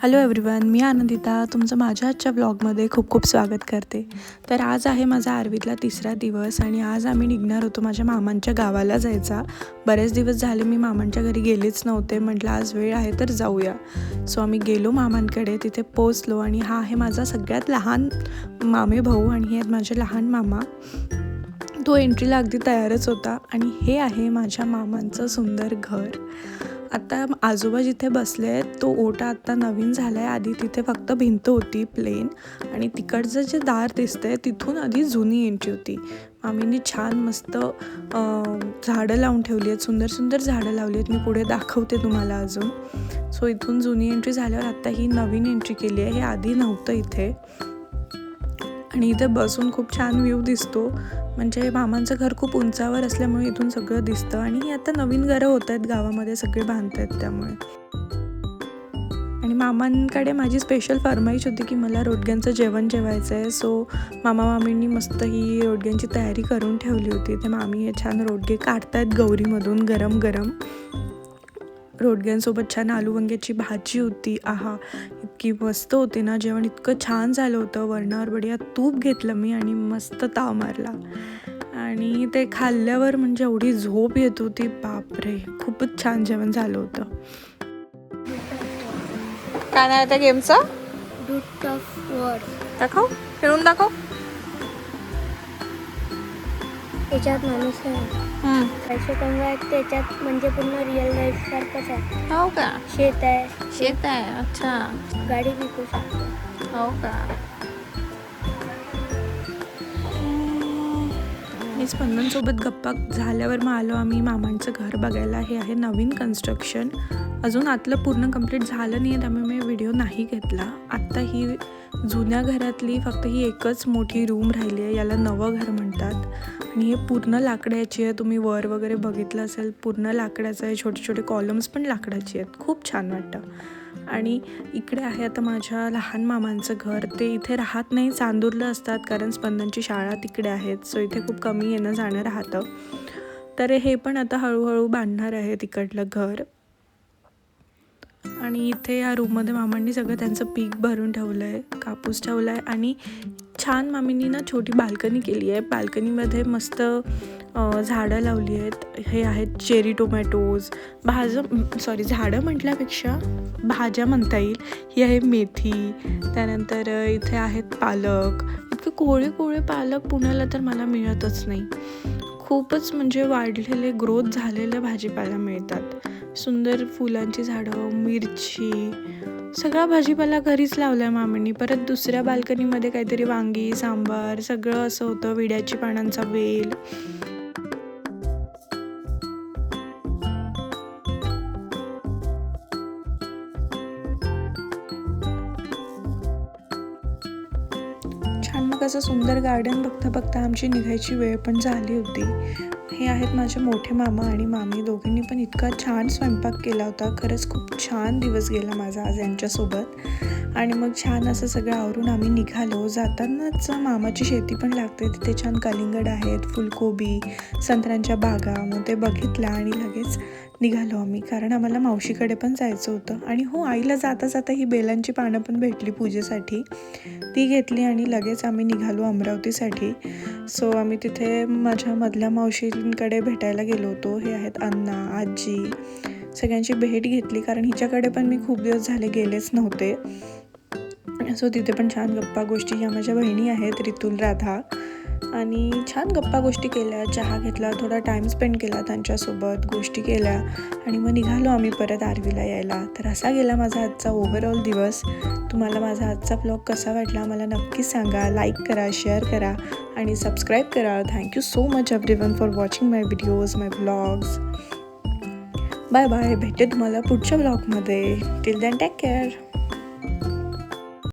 Hello everyone, मी आनंदिता तुमचं माझ्या आजच्या ब्लॉगमध्ये खूप खूप स्वागत करते. तर आज आहे माझा आरवीतला 3रा दिवस आणि आज आम्ही निघणार होतो माझ्या मामांच्या गावाला जायचा. बरेच दिवस झाले मी मामांच्या घरी गेलेच नव्हते. म्हटलं आज वेळ आहे तर जाऊया. सो आम्ही गेलो मामांकडे, तिथे पोचलो आणि हा आहे माझा सगळ्यात लहान मामे भाऊ आणि हे आहेत माझे लहान मामा. तो एंट्रीला अगदी तयारच होता आणि हे आहे माझ्या मामांचं सुंदर घर. आता आजोबा जिथे बसले आहेत तो ओटा आत्ता नवीन झाला आहे. आधी तिथे फक्त भिंत होती प्लेन आणि तिकडचं जे दार दिसतंय तिथून आधी जुनी एंट्री होती. मामींनी छान मस्त झाडं लावून ठेवली आहेत, सुंदर सुंदर झाडं लावली आहेत. मी पुढे दाखवते तुम्हाला अजून. सो इथून जुनी एंट्री झाल्यावर आत्ता ही नवीन एंट्री केली आहे. हे आधी नव्हतं इथे आणि इथे बसून खूप छान व्ह्यू दिसतो. म्हणजे मामांचं घर खूप उंचावर असल्यामुळे इथून सगळं दिसतं आणि ही आता नवीन घरं होत आहेत गावामध्ये, सगळे बांधत आहेत त्यामुळे. आणि मामांकडे माझी स्पेशल फरमाईश होती की मला रोडग्यांचं जेवण जेवायचं आहे. सो मामा मामींनी मस्त ही रोडग्यांची तयारी करून ठेवली होती. ते मामी हे छान रोडगे काढतायत गौरीमधून गरम गरम. रोडग्यांसोबत छान आलू वांग्याची भाजी होती. आहा, इतकी मस्त होती ना जेवण, इतकं छान झालं होतं. वरणावर बढिया तूप घेतलं मी आणि मस्त ताव मारला आणि ते खाल्ल्यावर म्हणजे एवढी झोप येत होती, बापरे, खूपच छान जेवण झालं होतं. काय नाही त्या गेमचं दाखव, खेळून दाखव. त्याच्यात माणूस आहे, पैसे कमवायत त्याच्यात, म्हणजे पूर्ण रिअल लाईफ सारखंच आहे. हो का? शेत आहे, शेत आहे. अच्छा, गाडी विकू शकतो. हो का? मी स्पंदनसोबत गप्पा झाल्यावर मग आलो आम्ही मामांचं घर बघायला. हे आहे नवीन कन्स्ट्रक्शन, अजून आतलं पूर्ण कंप्लीट झालं नाही आहे त्यामुळे मी व्हिडिओ नाही घेतला. आत्ता ही जुन्या घरातली फक्त ही एकच मोठी रूम राहिली आहे. याला नवं घर म्हणतात आणि हे पूर्ण लाकडाची आहे. तुम्ही वर वगैरे बघितलं असेल, पूर्ण लाकडाचं आहे. छोटे छोटे कॉलम्स पण लाकडाची आहेत. खूप छान वाटतं. आणि इकडे आहे आता माझ्या लहान मामांचं घर. ते इथे राहत नाही, चांदूरला असतात कारण स्पंदनची शाळा तिकडे आहेत. सो इथे खूप कमी येणं जाणं राहतं. तर हे पण आता हळूहळू बांधणार आहे तिकडलं घर. आणि इथे या रूममध्ये मामांनी सगळं त्यांचं पीक भरून ठेवलं आहे, कापूस ठेवला आहे आणि छान मामींनी ना छोटी बाल्कनी केली आहे. बाल्कनीमध्ये मस्त झाडं लावली आहेत. हे आहेत चेरी टोमॅटोज, झाडं म्हटल्यापेक्षा भाज्या म्हणता येईल. ही आहे मेथी, त्यानंतर इथे आहेत पालक. इतके कोवळे कोवळे पालक पुण्याला तर मला मिळतच नाही. खूपच म्हणजे वाढलेले, ग्रोथ झालेल्या भाजीपाला मिळतात. सुंदर फुलांची झाडं, मिरची, सगळा भाजीपाला घरीच लावला आहे मामींनी. परत दुसऱ्या बाल्कनीमध्ये काहीतरी वांगी, सांबार, सगळं असं होतं. विड्याची पानांचा वेल. छान मग असं सुंदर गार्डन बघता बघता आमची निघायची वेळ पण झाली होती. हे आहेत माझे मोठे मामा आणि मामी. दोघींनी पण इतका छान स्वयंपाक केला होता. खरंच खूप छान दिवस गेला माझा आज यांच्यासोबत. आणि मग छान असं सगळं आवरून आम्ही निघालो. जातानाच मामाची शेती पण लागते, तिथे छान कलिंगड आहेत, फुलकोबी, संत्र्यांच्या बागा. मग ते बघितलं आणि लगेच निघालो आम्ही, कारण आम्हाला मावशीकडे पण जायचं होतं. आणि हो, आईला जाता जाता ही बेलांची पानं पण भेटली पूजेसाठी, ती घेतली आणि लगेच आम्ही निघालो अमरावतीसाठी. सो आम्ही तिथे माझ्या मधल्या मावशींकडे भेटायला गेलो होतो. हे आहेत अण्णा, आजी, सगळ्यांची भेट घेतली कारण हिच्याकडे पण मी खूप दिवस झाले गेलेच नव्हते. सो तिथे पण छान गप्पा गोष्टी. ह्या माझ्या बहिणी आहेत, रितुल, राधा, आणि छान गप्पा गोष्टी केल्या, चहा घेतला, थोडा टाईम स्पेंड केला त्यांच्यासोबत, गोष्टी केल्या आणि मग निघालो आम्ही परत आरवीला यायला. तर असा गेला माझा आजचा ओव्हरऑल दिवस. तुम्हाला माझा आजचा ब्लॉग कसा वाटला मला नक्कीच सांगा. लाईक करा, शेअर करा आणि सबस्क्राईब करा. Thank you so much everyone for watching my videos, my blogs. Bye bye. भेटते तुम्हाला पुढच्या ब्लॉगमध्ये. Till then take care.